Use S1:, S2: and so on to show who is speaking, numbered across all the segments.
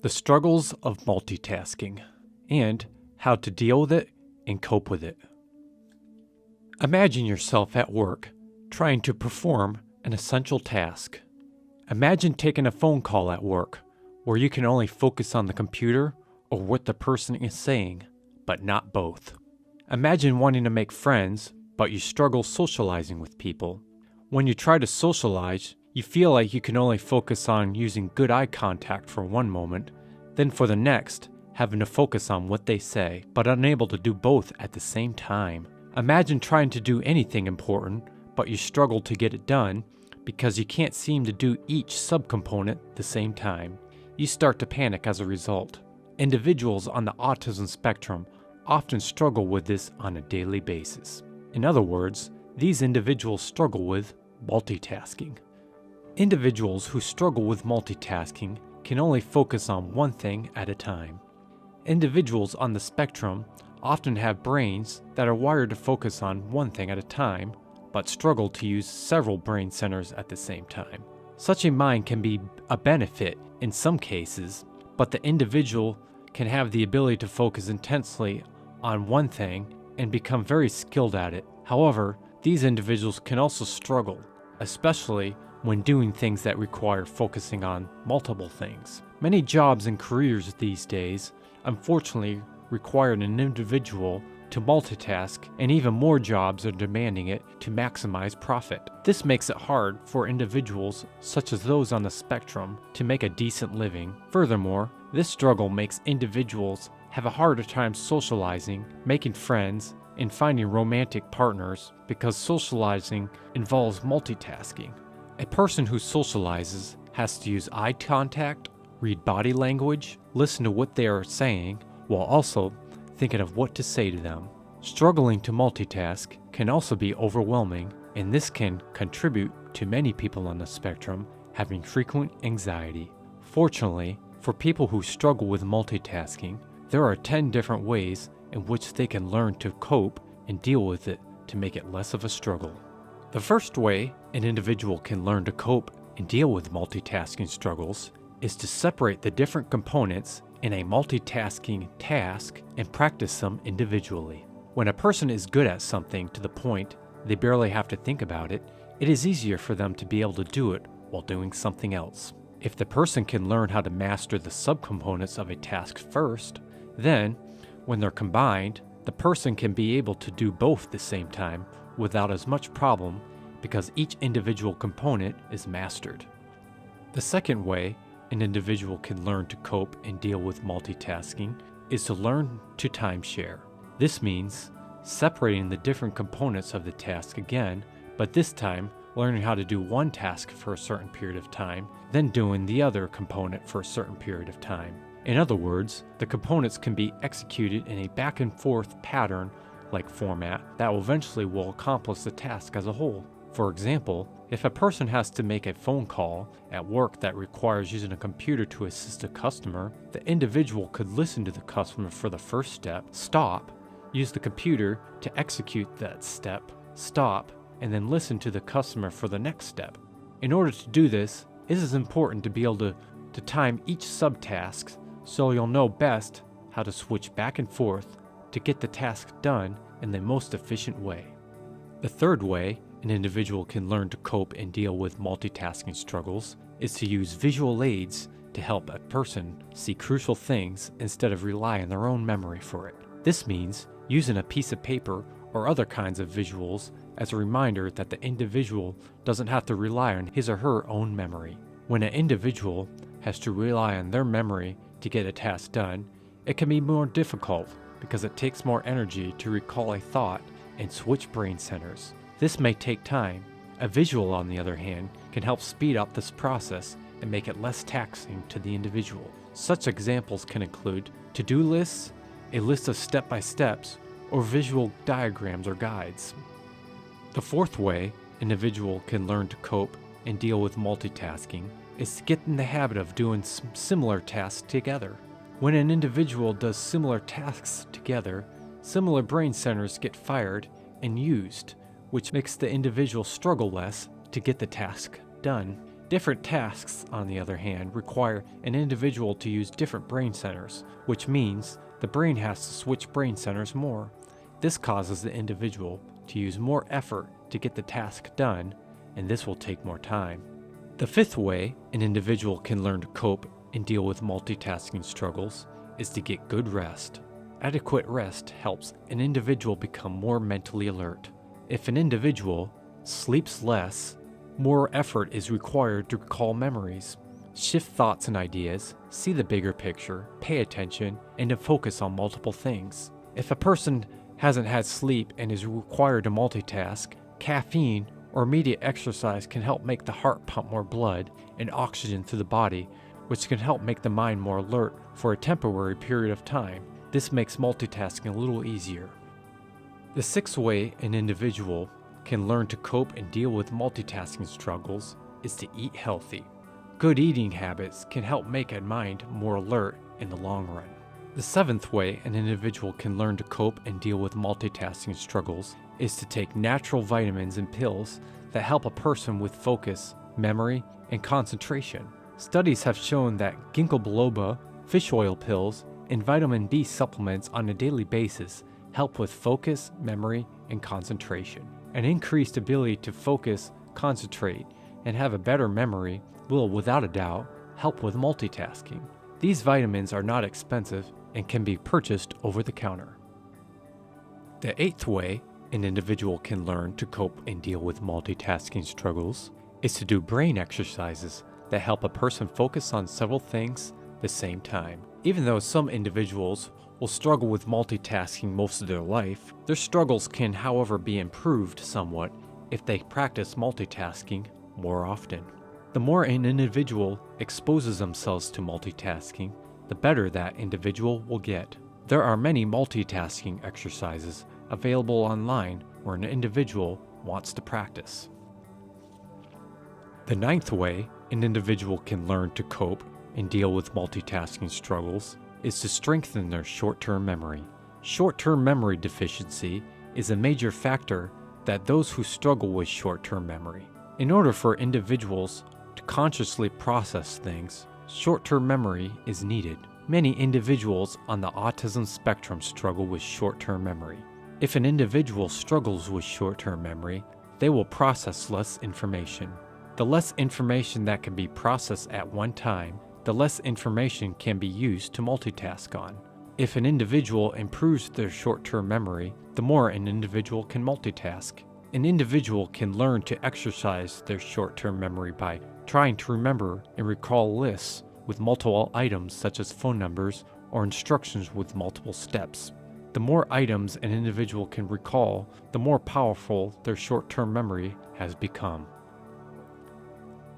S1: the struggles of multitasking, and how to deal with it and cope with it. Imagine yourself at work trying to perform an essential task. Imagine taking a phone call at work where you can only focus on the computer or what the person is saying, but not both. Imagine wanting to make friends, but you struggle socializing with people. When you try to socialize, you feel like you can only focus on using good eye contact for one moment, then for the next, having to focus on what they say, but unable to do both at the same time. Imagine trying to do anything important, but you struggle to get it done because you can't seem to do each subcomponent at the same time. You start to panic as a result. Individuals on the autism spectrum often struggle with this on a daily basis. In other words, these individuals struggle with multitasking. Individuals who struggle with multitasking can only focus on one thing at a time. Individuals on the spectrum often have brains that are wired to focus on one thing at a time, but struggle to use several brain centers at the same time. Such a mind can be a benefit in some cases, but the individual can have the ability to focus intensely on one thing and become very skilled at it. However, these individuals can also struggle, especially when doing things that require focusing on multiple things. Many jobs and careers these days, unfortunately, require an individual to multitask, and even more jobs are demanding it to maximize profit. This makes it hard for individuals, such as those on the spectrum, to make a decent living. Furthermore, this struggle makes individuals have a harder time socializing, making friends, and finding romantic partners because socializing involves multitasking. A person who socializes has to use eye contact, read body language, listen to what they are saying, while also thinking of what to say to them. Struggling to multitask can also be overwhelming, and this can contribute to many people on the spectrum having frequent anxiety. Fortunately, for people who struggle with multitasking, there are 10 different ways in which they can learn to cope and deal with it to make it less of a struggle. The first way an individual can learn to cope and deal with multitasking struggles is to separate the different components in a multitasking task and practice them individually. When a person is good at something to the point they barely have to think about it, it is easier for them to be able to do it while doing something else. If the person can learn how to master the subcomponents of a task first, then, when they're combined, the person can be able to do both at the same time without as much problem because each individual component is mastered. The second way an individual can learn to cope and deal with multitasking is to learn to timeshare. This means separating the different components of the task again, but this time learning how to do one task for a certain period of time, then doing the other component for a certain period of time. In other words, the components can be executed in a back and forth pattern like format that eventually will accomplish the task as a whole. For example, if a person has to make a phone call at work that requires using a computer to assist a customer, the individual could listen to the customer for the first step, stop, use the computer to execute that step, stop, and then listen to the customer for the next step. In order to do this, it is important to be able to time each subtask so you'll know best how to switch back and forth to get the task done in the most efficient way. The third way an individual can learn to cope and deal with multitasking struggles is to use visual aids to help a person see crucial things instead of rely on their own memory for it. This means using a piece of paper or other kinds of visuals as a reminder that the individual doesn't have to rely on his or her own memory. When an individual has to rely on their memory to get a task done, it can be more difficult because it takes more energy to recall a thought and switch brain centers. This may take time. A visual, on the other hand, can help speed up this process and make it less taxing to the individual. Such examples can include to-do lists, a list of step-by-steps, or visual diagrams or guides. The fourth way an individual can learn to cope and deal with multitasking is to get in the habit of doing similar tasks together. When an individual does similar tasks together, similar brain centers get fired and used, which makes the individual struggle less to get the task done. Different tasks, on the other hand, require an individual to use different brain centers, which means the brain has to switch brain centers more. This causes the individual to use more effort to get the task done, and this will take more time. The fifth way an individual can learn to cope and deal with multitasking struggles is to get good rest. Adequate rest helps an individual become more mentally alert. If an individual sleeps less, more effort is required to recall memories, shift thoughts and ideas, see the bigger picture, pay attention, and to focus on multiple things. If a person hasn't had sleep and is required to multitask, caffeine or immediate exercise can help make the heart pump more blood and oxygen through the body, which can help make the mind more alert for a temporary period of time. This makes multitasking a little easier. The sixth way an individual can learn to cope and deal with multitasking struggles is to eat healthy. Good eating habits can help make a mind more alert in the long run. The seventh way an individual can learn to cope and deal with multitasking struggles is to take natural vitamins and pills that help a person with focus, memory, and concentration. Studies have shown that ginkgo biloba, fish oil pills, and vitamin B supplements on a daily basis help with focus, memory, and concentration. An increased ability to focus, concentrate, and have a better memory will, without a doubt, help with multitasking. These vitamins are not expensive and can be purchased over the counter. The eighth way an individual can learn to cope and deal with multitasking struggles is to do brain exercises that help a person focus on several things at the same time. Even though some individuals will struggle with multitasking most of their life, their struggles can, however, be improved somewhat if they practice multitasking more often. The more an individual exposes themselves to multitasking, the better that individual will get. There are many multitasking exercises available online where an individual wants to practice. The ninth way an individual can learn to cope and deal with multitasking struggles is to strengthen their short-term memory. Short-term memory deficiency is a major factor that those who struggle with short-term memory. In order for individuals to consciously process things, short-term memory is needed. Many individuals on the autism spectrum struggle with short-term memory. If an individual struggles with short-term memory, they will process less information. The less information that can be processed at one time, the less information can be used to multitask on. If an individual improves their short-term memory, the more an individual can multitask. An individual can learn to exercise their short-term memory by trying to remember and recall lists with multiple items such as phone numbers or instructions with multiple steps. The more items an individual can recall, the more powerful their short-term memory has become.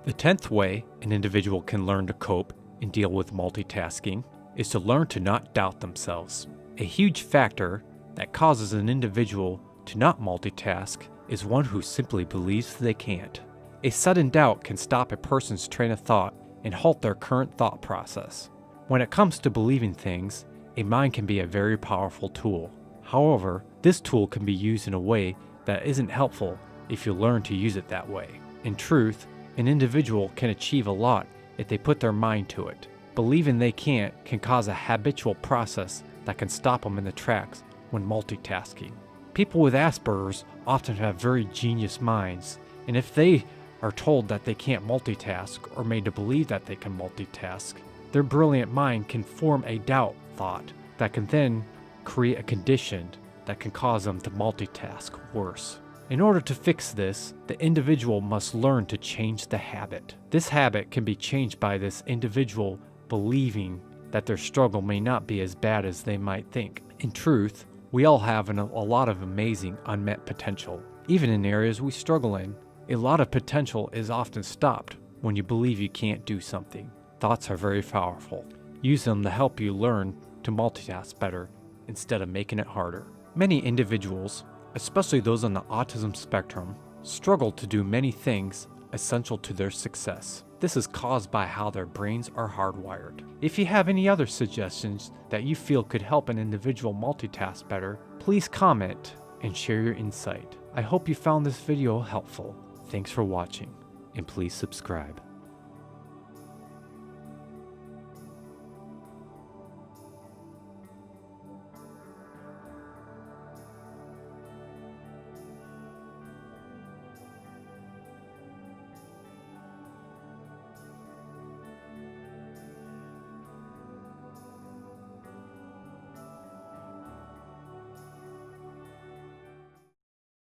S1: The 10th way an individual can learn to cope and deal with multitasking is to learn to not doubt themselves. A huge factor that causes an individual to not multitask is one who simply believes they can't. A sudden doubt can stop a person's train of thought and halt their current thought process. When it comes to believing things, a mind can be a very powerful tool. However, this tool can be used in a way that isn't helpful if you learn to use it that way. In truth, an individual can achieve a lot if they put their mind to it. Believing they can't can cause a habitual process that can stop them in the tracks when multitasking. People with Asperger's often have very genius minds, and if they are told that they can't multitask or made to believe that they can multitask, their brilliant mind can form a doubt thought that can then create a condition that can cause them to multitask worse. In order to fix this, the individual must learn to change the habit. This habit can be changed by this individual believing that their struggle may not be as bad as they might think. In truth, we all have a lot of amazing unmet potential. Even in areas we struggle in, a lot of potential is often stopped when you believe you can't do something. Thoughts are very powerful. Use them to help you learn to multitask better instead of making it harder. Many individuals, especially those on the autism spectrum, struggle to do many things essential to their success. This is caused by how their brains are hardwired. If you have any other suggestions that you feel could help an individual multitask better, please comment and share your insight. I hope you found this video helpful. Thanks for watching, and please subscribe.